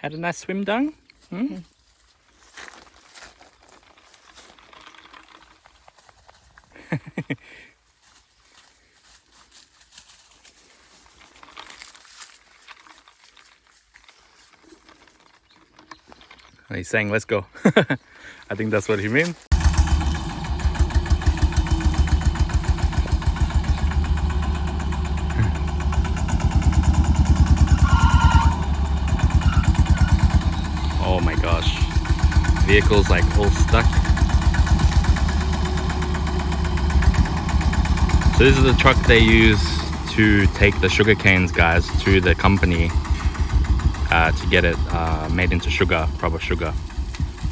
Had a nice swim down? Hmm? He's saying, let's go. I think that's what he means. Oh my gosh. Vehicle's like all stuck. So this is the truck they use to take the sugar canes, guys, to the company to get it made into sugar, proper sugar.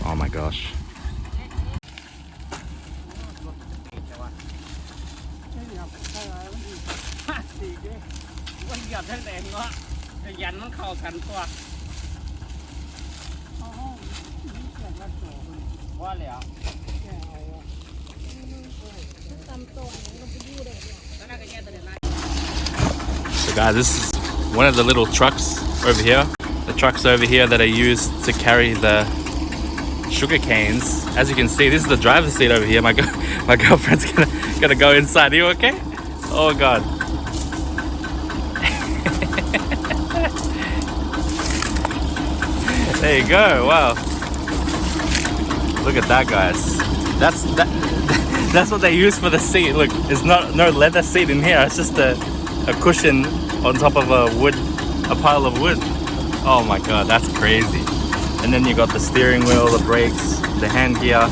Oh my gosh. So guys, this is one of the little trucks over here. The trucks over here that are used to carry the sugar canes. As you can see, this is the driver's seat over here. My girlfriend's gonna go inside. Are you okay? Oh god. There you go. Wow. Look at that, guys. That's what they use for the seat. Look, it's no leather seat in here. It's just a cushion on top of a pile of wood. Oh my god, that's crazy. And then you got the steering wheel, the brakes, the hand gear,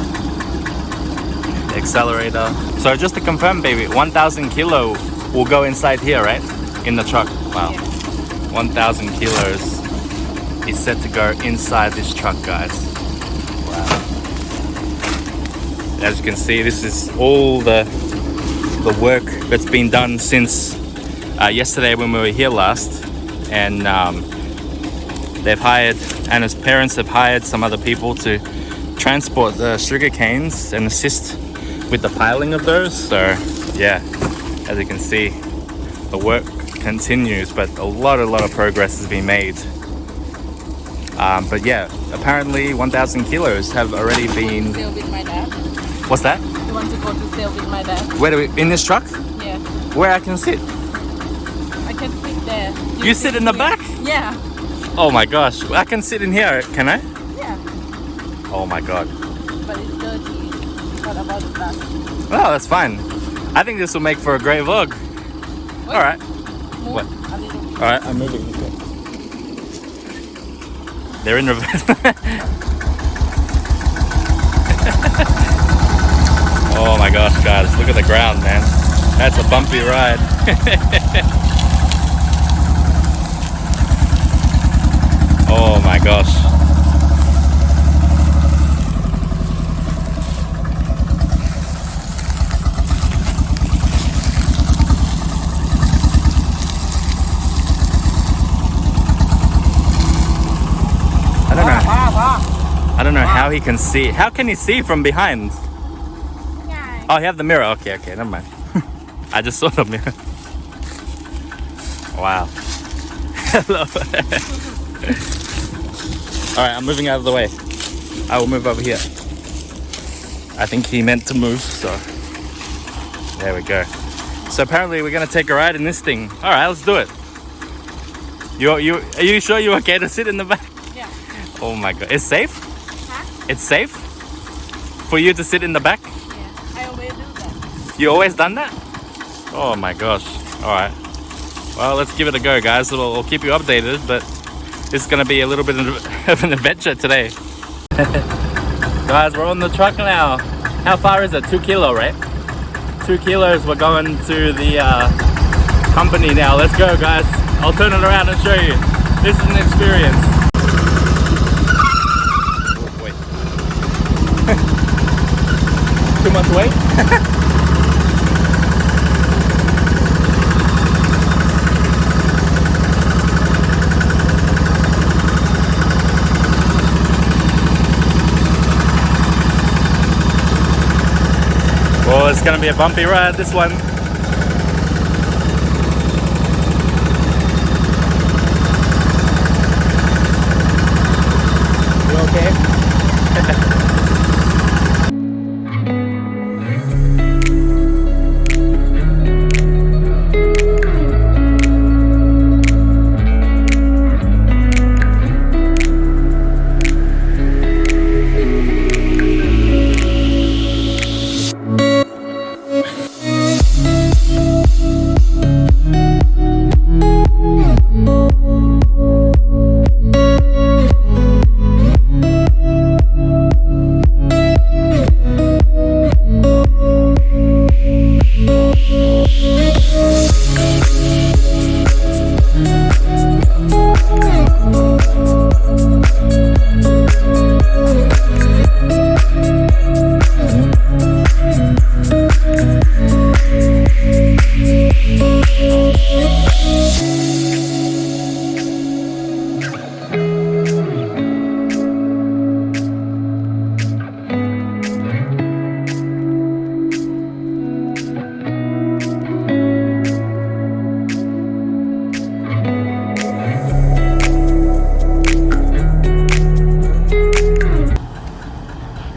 the accelerator. So just to confirm, baby, 1,000 kilo will go inside here, right? In the truck. Wow. Yeah. 1,000 kilos is set to go inside this truck, guys. Wow. As you can see, this is all the work that's been done since yesterday when we were here last. And they've hired, Anna's parents have hired some other people to transport the sugar canes and assist with the piling of those. So yeah, as you can see, the work continues, but a lot of progress has been made. But yeah, apparently 1,000 kilos have already been... Sail with my dad. What's that? You want to go to sail with my dad? Where do we, in this truck? Yeah. Where I can sit? I can sit there. You sit in the back? Yeah. Oh my gosh, I can sit in here, can I? Yeah. Oh my god. But it's dirty. What about the back? Well, that's fine. I think this will make for a great vlog. Wait. Alright. Move What? a little bit. Alright, I'm moving. Okay. They're in reverse. Oh my gosh, guys, look at the ground, man. That's a bumpy ride. Oh my gosh. I don't know how he can see. How can he see from behind? Oh, you have the mirror. Okay, never mind. I just saw the mirror. Wow. Hello. Alright, I'm moving out of the way. I will move over here. I think he meant to move, so there we go. So apparently we're gonna take a ride in this thing. Alright, let's do it. Are you sure you're okay to sit in the back? Yeah. Oh my god. It's safe? Huh? It's safe? For you to sit in the back? Yeah. I always do that. You always done that? Oh my gosh. Alright. Well, let's give it a go, guys. We'll keep you updated, but this is going to be a little bit of an adventure today. Guys, we're on the truck now. How far is it? 2 kilo, right? 2 kilos. We're going to the company now. Let's go, guys. I'll turn it around and show you. This is an experience. Oh, wait. Too much weight? Well, it's going to be a bumpy ride, this one.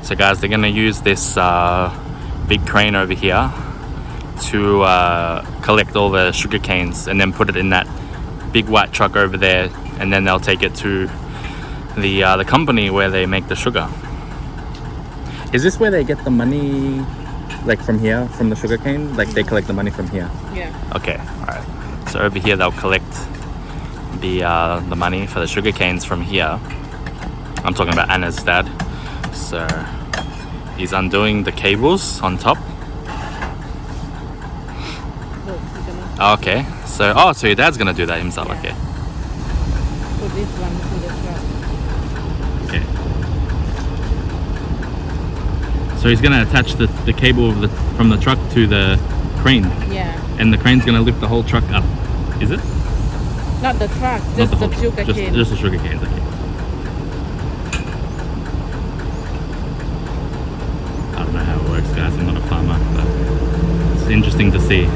So guys, they're gonna use this big crane over here to collect all the sugar canes and then put it in that big white truck over there, and then they'll take it to the company where they make the sugar. Is this where they get the money, like from here, from the sugar cane? Like they collect the money from here? Yeah. Okay, all right. So over here they'll collect the money for the sugar canes from here. I'm talking about Anna's dad. So he's undoing the cables on top. Look, you're gonna Okay, so so your dad's gonna do that himself. Yeah. Okay. put this one to the truck. Okay. So he's gonna attach the cable of from the truck to the crane, Yeah. and the crane's gonna lift the whole truck up. Is it? Not the truck, Not just the whole sugar truck, cane. Just the sugar canes. Okay. I don't know how it works, guys. I'm not a farmer, but it's interesting to see.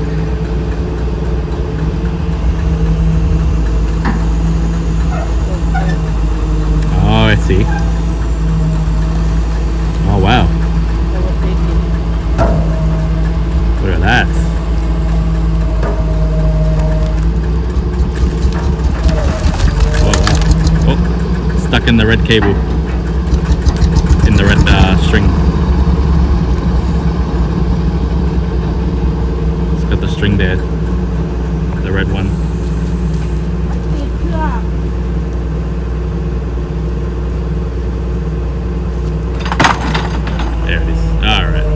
Oh, I see. Oh, wow. They were taking. Look at that. Oh, wow. Oh, stuck in the red cable. In the red string. It's got the string there. The red one. There it is. Alright.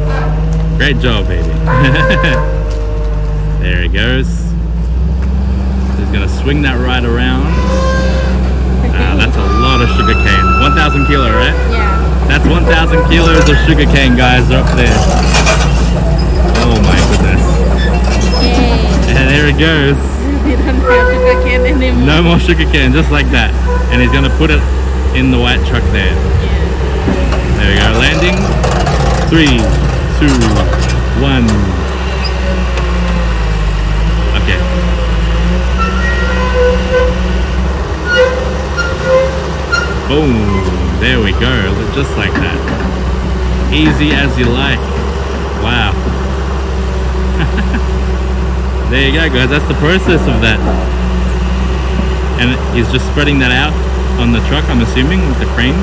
Great job, baby. There he goes. He's gonna swing that right around. That's a lot of sugar cane. 1,000 kilo, right? Yeah. That's 1,000 kilos of sugar cane, guys, up there. Oh my goodness. Yay. And there it goes. We don't have sugar cane anymore. No more sugar cane, just like that. And he's gonna put it in the white truck there. Yeah. There we go. Landing. 3, 2, 1. Okay. Boom. There we go. Just like that. Easy as you like. Wow. There you go, guys. That's the process of that. And he's just spreading that out on the truck, I'm assuming, with the crane.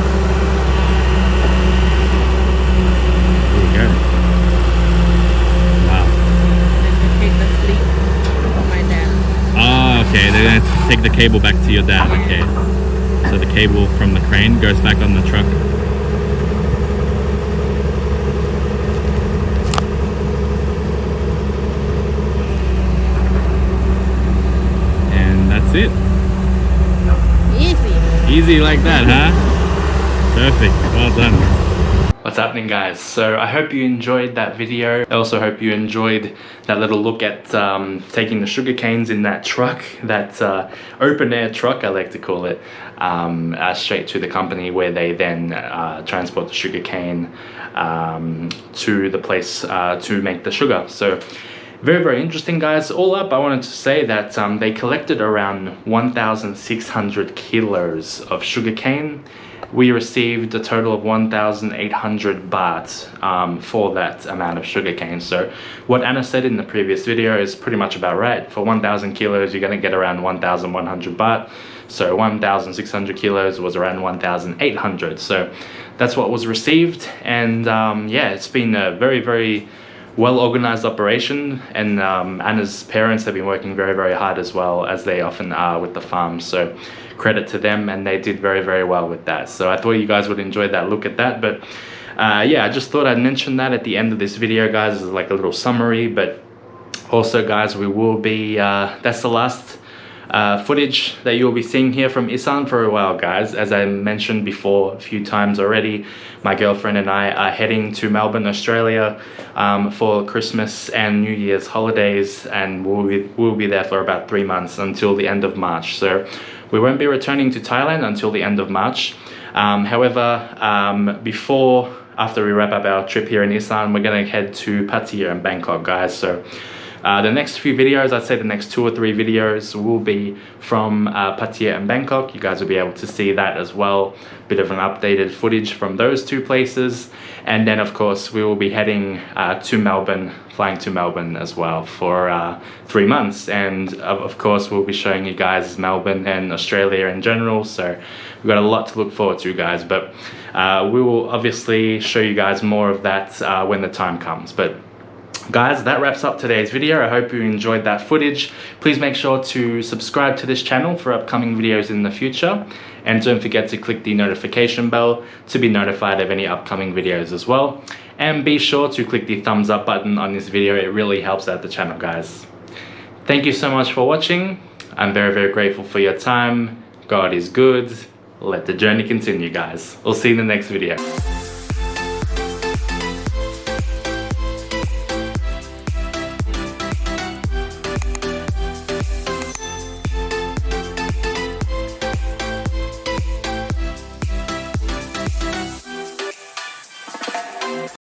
There we go. Wow. Then we take the sleep for my dad. Oh, okay. They're going to take the cable back to your dad. Okay. So the cable from the crane goes back on the truck. And that's it. Easy. Easy like that, huh? Perfect. Well done. What's happening, guys? So I hope you enjoyed that video. I also hope you enjoyed that little look at taking the sugar canes in that truck, that open air truck I like to call it, straight to the company where they then transport the sugar cane to the place to make the sugar. So very, very interesting, guys. All up, I wanted to say that they collected around 1,600 kilos of sugar cane. We received a total of 1,800 baht for that amount of sugar cane. So what Anna said in the previous video is pretty much about right. For 1,000 kilos, you're going to get around 1,100 baht. So 1,600 kilos was around 1,800. So that's what was received. And yeah, it's been a very, very well organized operation, and Anna's parents have been working very, very hard as well, as they often are with the farm. So credit to them, and they did very, very well with that. So I thought you guys would enjoy that look at that. But yeah, I just thought I'd mention that at the end of this video, guys, as like a little summary. But also, guys, we will be that's the last footage that you'll be seeing here from Isaan for a while, guys. As I mentioned before a few times already, my girlfriend and I are heading to Melbourne, Australia for Christmas and New Year's holidays, and we'll be there for about 3 months until the end of March. So we won't be returning to Thailand until the end of March. However, after we wrap up our trip here in Isaan, we're going to head to Pattaya in Bangkok, guys. So The next few videos, I'd say the next 2 or 3 videos will be from Pattaya and Bangkok. You guys will be able to see that as well. Bit of an updated footage from those 2 places. And then of course we will be heading to Melbourne, flying to Melbourne as well for 3 months. And of course we'll be showing you guys Melbourne and Australia in general. So we've got a lot to look forward to, guys. But we will obviously show you guys more of that when the time comes. But guys, that wraps up today's video. I hope you enjoyed that footage. Please make sure to subscribe to this channel for upcoming videos in the future. And don't forget to click the notification bell to be notified of any upcoming videos as well. And be sure to click the thumbs up button on this video. It really helps out the channel, guys. Thank you so much for watching. I'm very, very grateful for your time. God is good. Let the journey continue, guys. We'll see you in the next video.